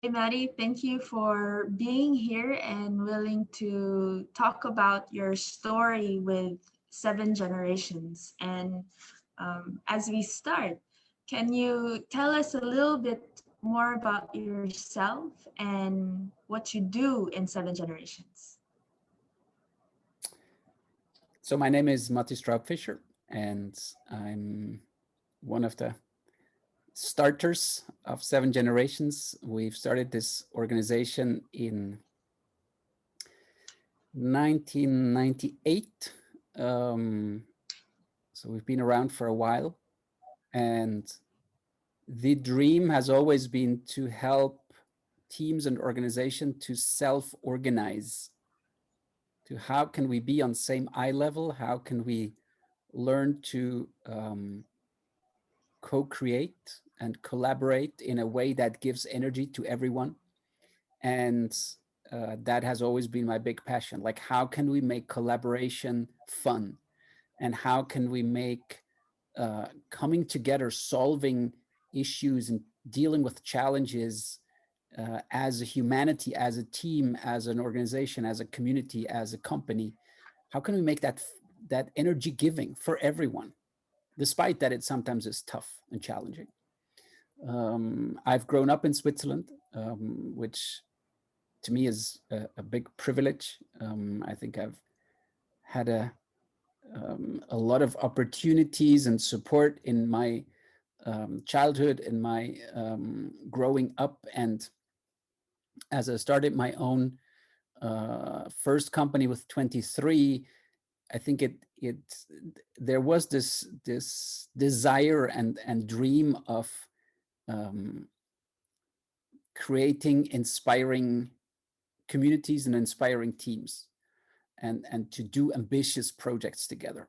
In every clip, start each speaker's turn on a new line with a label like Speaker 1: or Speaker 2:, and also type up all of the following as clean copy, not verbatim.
Speaker 1: Hey, Maddie, thank you for being here and willing to talk about your story with 7 generations. And as we start, can you tell us a little bit more about yourself and what you do in 7 generations?
Speaker 2: So my name is Matti Straub-Fischer, and I'm one of the starters of 7 Generations. We've started this organization in 1998. Um, so we've been around for a while, and the dream has always been to help teams and organizations to self-organize. To how can we be on same eye level? How can we learn to co-create and collaborate in a way that gives energy to everyone? And that has always been my big passion. Like, how can we make collaboration fun? And how can we make coming together, solving issues, and dealing with challenges as a humanity, as a team, as an organization, as a community, as a company? How can we make that energy giving for everyone, despite that it sometimes is tough and challenging? I've grown up in Switzerland, which to me is a big privilege. I think I've had a lot of opportunities and support in my childhood, in my growing up. And as I started my own first company with 23, I think it there was this desire and dream of um, creating inspiring communities and inspiring teams, and to do ambitious projects together.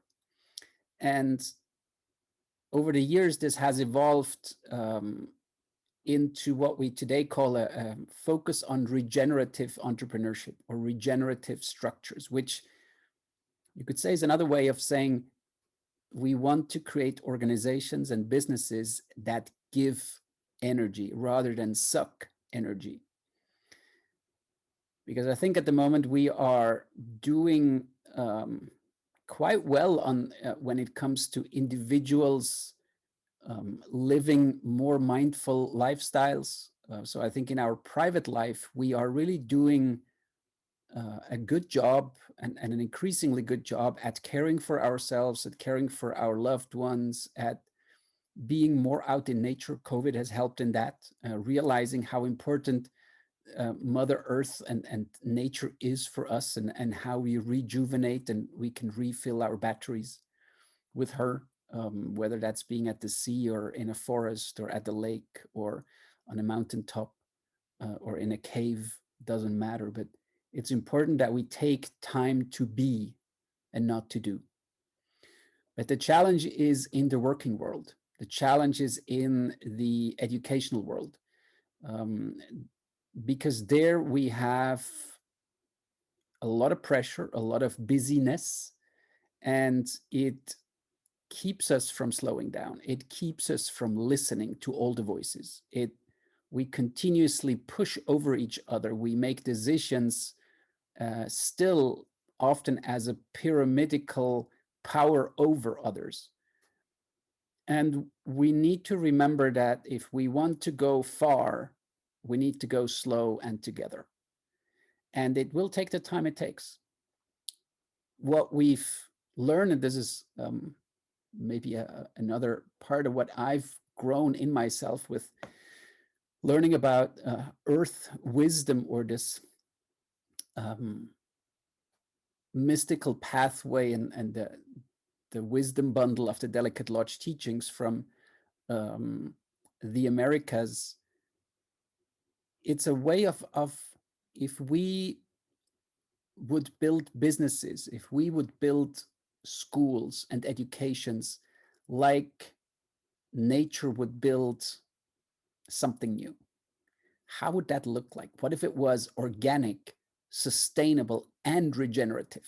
Speaker 2: And over the years, this has evolved into what we today call a focus on regenerative entrepreneurship or regenerative structures, which you could say is another way of saying we want to create organizations and businesses that give energy rather than suck energy. Because I think at the moment we are doing quite well on when it comes to individuals living more mindful lifestyles. So I think in our private life, we are really doing a good job, and an increasingly good job at caring for ourselves, at caring for our loved ones, at being more out in nature. COVID has helped in that, realizing how important Mother Earth and nature is for us, and how we rejuvenate and we can refill our batteries with her, whether that's being at the sea or in a forest or at the lake or on a mountaintop or in a cave, doesn't matter. But it's important that we take time to be and not to do. But the challenge is in the working world. The challenge is in the educational world, um, because there we have a lot of pressure, a lot of busyness, and it keeps us from slowing down. It keeps us from listening to all the voices. We continuously push over each other. We make decisions still often as a pyramidical power over others. And we need to remember that if we want to go far, we need to go slow and together. And it will take the time it takes. What we've learned, and this is maybe another part of what I've grown in myself with learning about earth wisdom, or this um, mystical pathway, and the wisdom bundle of the Delicate Lodge teachings from um, the Americas. It's a way of if we would build businesses, if we would build schools and educations like nature would build something new, how would that look like? What if it was organic, sustainable, and regenerative?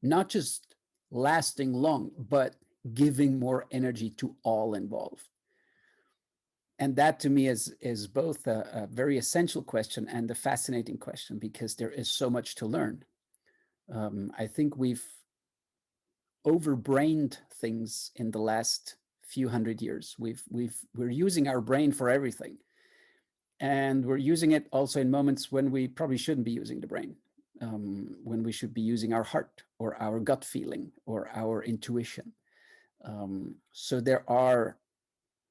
Speaker 2: Not just lasting long, but giving more energy to all involved. And that to me is both a very essential question and a fascinating question, because there is so much to learn. I think we've overbrained things in the last few hundred years. We're using our brain for everything, and we're using it also in moments when we probably shouldn't be using the brain, when we should be using our heart or our gut feeling or our intuition. So there are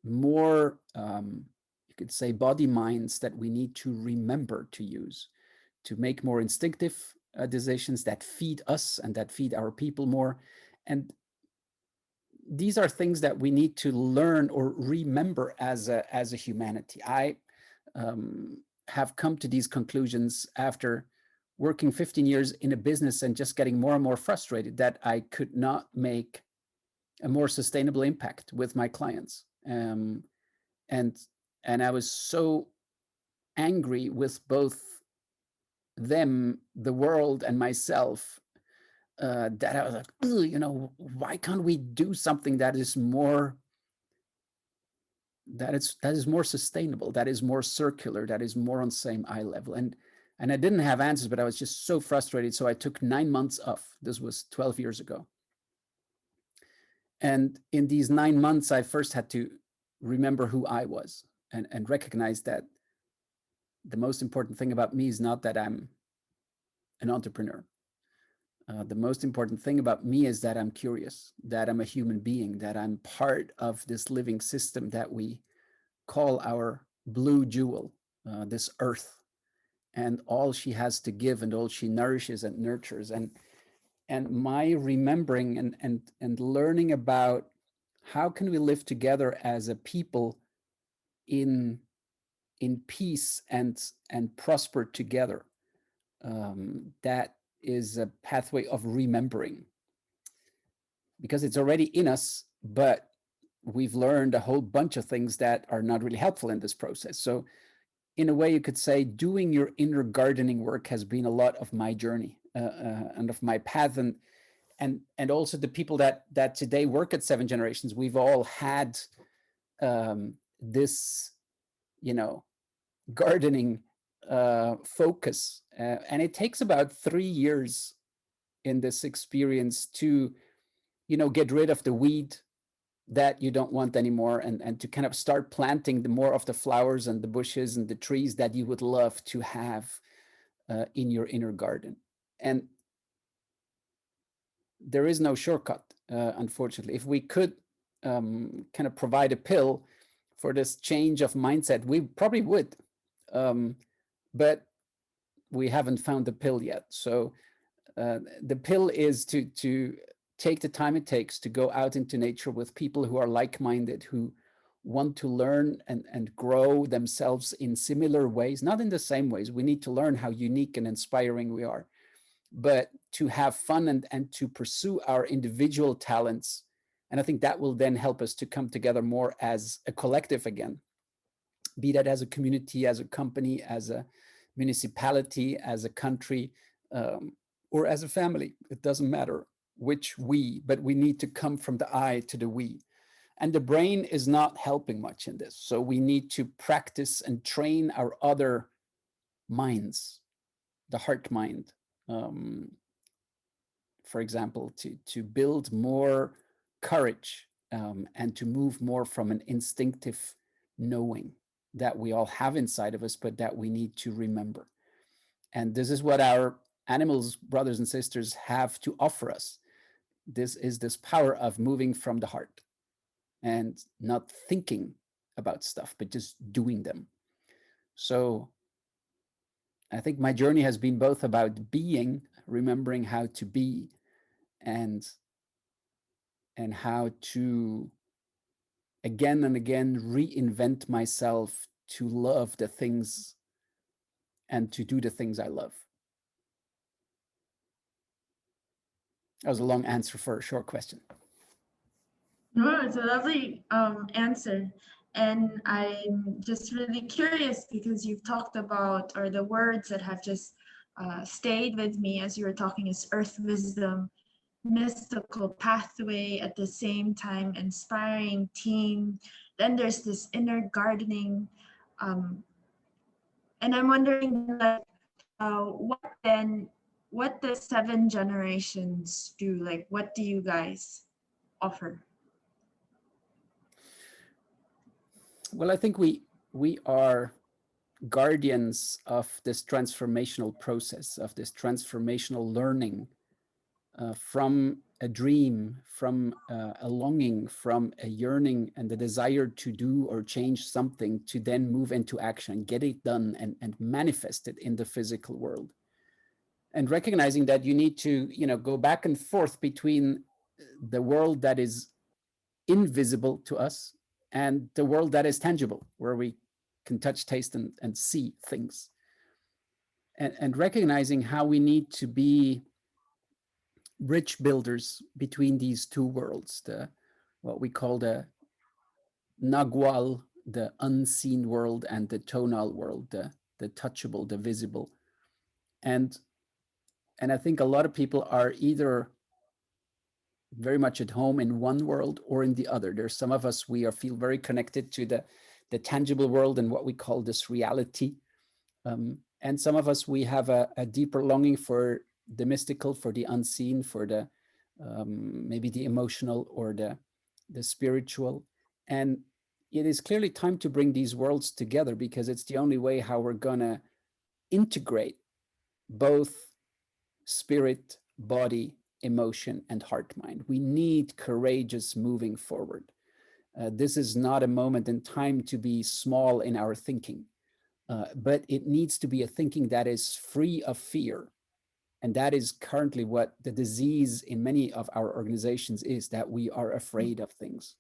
Speaker 2: more, you could say, body minds that we need to remember to use to make more instinctive decisions that feed us and that feed our people more. And these are things that we need to learn or remember as a humanity. I have come to these conclusions after working 15 years in a business and just getting more and more frustrated that I could not make a more sustainable impact with my clients. And I was so angry with both them, the world, and myself, that I was like, you know, why can't we do something that is more more sustainable, that is more circular, that is more on same eye level? And I didn't have answers, but I was just so frustrated. So I took 9 months off. This was 12 years ago. And in these 9 months, I first had to remember who I was and recognize that the most important thing about me is not that I'm an entrepreneur. The most important thing about me is that I'm curious, that I'm a human being, that I'm part of this living system that we call our blue jewel, this earth, and all she has to give and all she nourishes and nurtures. And my remembering and learning about how can we live together as a people in peace and prosper together, that is a pathway of remembering, because it's already in us, but we've learned a whole bunch of things that are not really helpful in this process. So in a way, you could say doing your inner gardening work has been a lot of my journey, and of my path. And also the people that today work at 7Generations, we've all had this, you know, gardening focus. And it takes about 3 years in this experience to, you know, get rid of the weed that you don't want anymore, and to kind of start planting the more of the flowers and the bushes and the trees that you would love to have in your inner garden. And there is no shortcut, unfortunately. If we could kind of provide a pill for this change of mindset, we probably would. But we haven't found the pill yet. So the pill is to take the time it takes to go out into nature with people who are like-minded, who want to learn and grow themselves in similar ways, not in the same ways. We need to learn how unique and inspiring we are, but to have fun and to pursue our individual talents. And I think that will then help us to come together more as a collective again, be that as a community, as a company, as a municipality, as a country, or as a family. It doesn't matter which we, but we need to come from the I to the we. And the brain is not helping much in this. So we need to practice and train our other minds, the heart mind, for example, to build more courage, and to move more from an instinctive knowing that we all have inside of us, but that we need to remember. And this is what our animals, brothers and sisters, have to offer us. This is this power of moving from the heart and not thinking about stuff, but just doing them. So I think my journey has been both about being, remembering how to be, and how to again and again reinvent myself to love the things and to do the things I love. That was a long answer for a short question.
Speaker 1: No, it's a lovely answer. And I'm just really curious because you've talked about, or the words that have just stayed with me as you were talking is earth wisdom, mystical pathway, at the same time inspiring team, Then there's this inner gardening. Um, and I'm wondering then, like, what does 7 generations do? Like, what do you guys offer?
Speaker 2: Well, I think we are guardians of this transformational process, of this transformational learning from a dream, from a longing, from a yearning and the desire to do or change something, to then move into action, get it done, and manifest it in the physical world. And recognizing that you need to, go back and forth between the world that is invisible to us and the world that is tangible, where we can touch, taste, and see things. And recognizing how we need to be bridge builders between these two worlds, the what we call the nagual, the unseen world, and the tonal world, the touchable, the visible. And I think a lot of people are either very much at home in one world or in the other. There's some of us, we feel very connected to the tangible world and what we call this reality. And some of us, we have a deeper longing for the mystical, for the unseen, for the maybe the emotional or the spiritual. And it is clearly time to bring these worlds together, because it's the only way how we're gonna integrate both spirit, body, emotion, and heart mind. We need courageous moving forward. This is not a moment in time to be small in our thinking, but it needs to be a thinking that is free of fear. And that is currently what the disease in many of our organizations is, that we are afraid of things.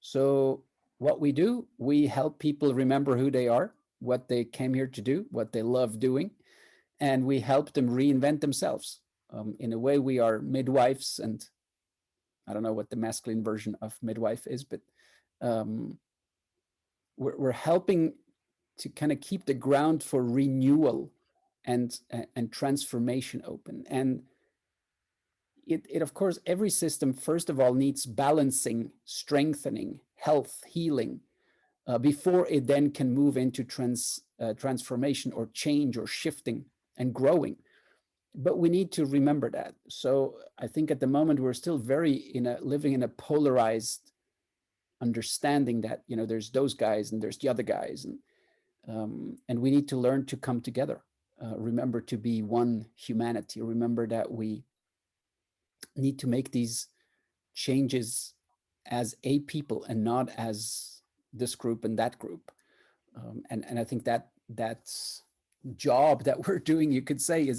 Speaker 2: So what we do, we help people remember who they are, what they came here to do, what they love doing, and we help them reinvent themselves. In a way, we are midwives, and I don't know what the masculine version of midwife is, but we're helping to kind of keep the ground for renewal and transformation open. And it of course, every system, first of all, needs balancing, strengthening, health, healing, before it then can move into transformation or change or shifting and growing. But we need to remember that. So I think at the moment we're still very living in a polarized understanding that there's those guys and there's the other guys, and we need to learn to come together. Remember to be one humanity. Remember that we need to make these changes as a people and not as this group and that group. And I think that's job that we're doing, you could say,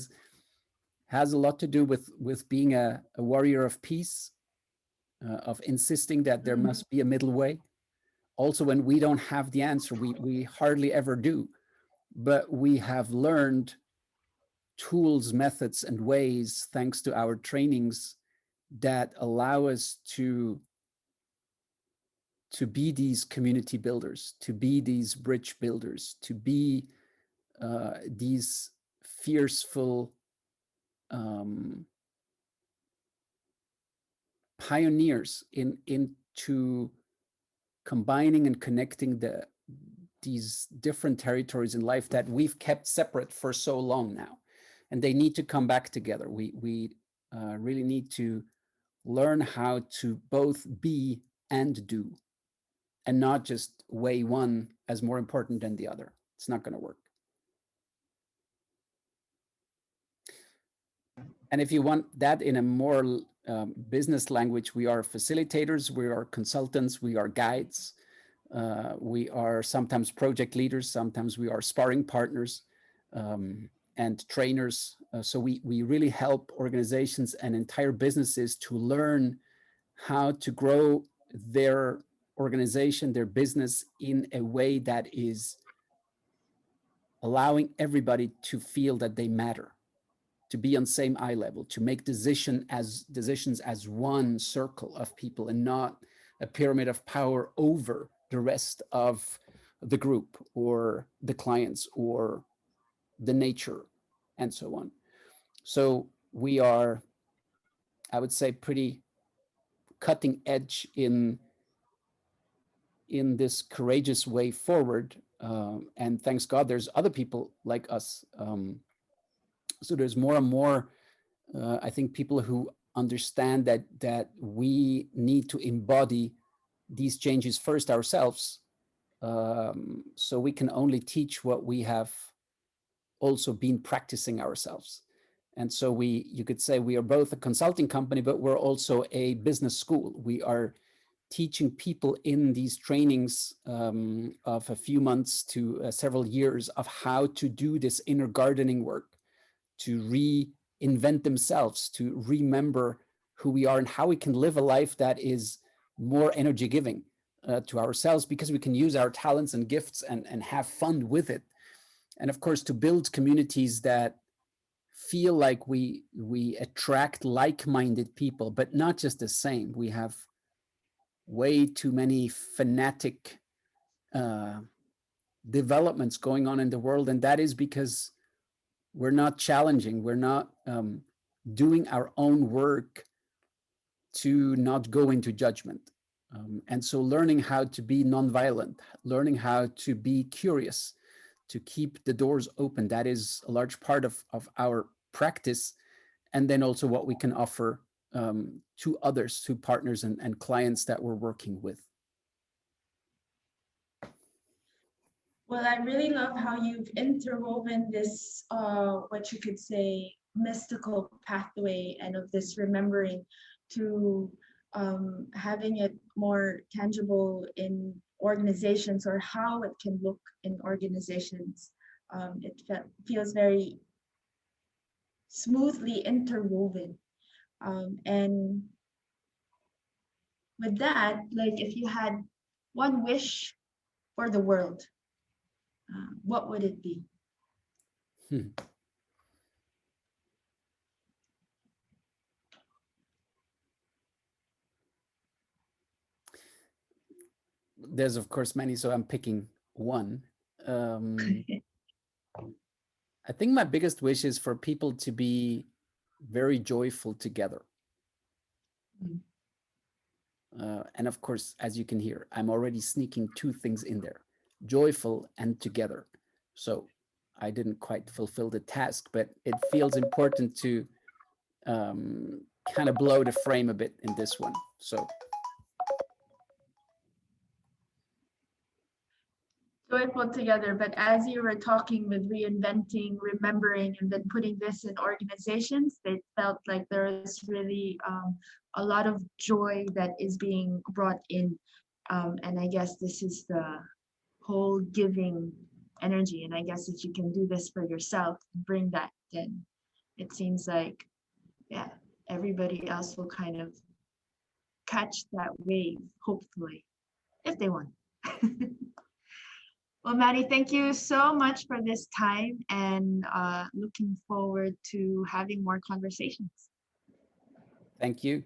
Speaker 2: has a lot to do with being a warrior of peace, of insisting that there must be a middle way. Also, when we don't have the answer, we hardly ever do, but we have learned tools, methods, and ways, thanks to our trainings, that allow us to be these community builders, to be these bridge builders, to be these fierceful pioneers into combining and connecting these different territories in life that we've kept separate for so long now, and they need to come back together. We really need to learn how to both be and do, and not just weigh one as more important than the other. It's not going to work. And if you want that in a more business language, we are facilitators, we are consultants, we are guides, we are sometimes project leaders, sometimes we are sparring partners and trainers. So we really help organizations and entire businesses to learn how to grow their organization, their business, in a way that is allowing everybody to feel that they matter, to be on same eye level, to make decisions as one circle of people and not a pyramid of power over the rest of the group or the clients or the nature and so on. So we are, I would say, pretty cutting edge in in this courageous way forward. And thanks God, there's other people like us. So there's more and more, I think, people who understand that we need to embody these changes first ourselves. So we can only teach what we have also been practicing ourselves. And so you could say we are both a consulting company, but we're also a business school. We are teaching people in these trainings of a few months to several years of how to do this inner gardening work, to reinvent themselves, to remember who we are and how we can live a life that is more energy giving to ourselves, because we can use our talents and gifts and have fun with it. And of course, to build communities that feel like we attract like-minded people, but not just the same. We have way too many fanatic developments going on in the world, and that is because we're not challenging, we're not doing our own work to not go into judgment. And so learning how to be nonviolent, learning how to be curious, to keep the doors open, that is a large part of our practice. And then also what we can offer to others, to partners and clients that we're working with.
Speaker 1: Well, I really love how you've interwoven this, what you could say, mystical pathway and of this remembering to having it more tangible in organizations, or how it can look in organizations. It feels very smoothly interwoven. And with that, like, if you had one wish for the world, what would it be?
Speaker 2: There's of course many, so I'm picking one. I think my biggest wish is for people to be very joyful together. And of course, as you can hear, I'm already sneaking two things in there: joyful and together. So I didn't quite fulfill the task, but it feels important to kind of blow the frame a bit in this one. So
Speaker 1: joyful together, but as you were talking with reinventing, remembering, and then putting this in organizations, it felt like there is really a lot of joy that is being brought in. And I guess this is the whole giving energy. And I guess if you can do this for yourself and bring that in, it seems like, yeah, everybody else will kind of catch that wave, hopefully, if they want. Well, Matti, thank you so much for this time, and looking forward to having more conversations.
Speaker 2: Thank you.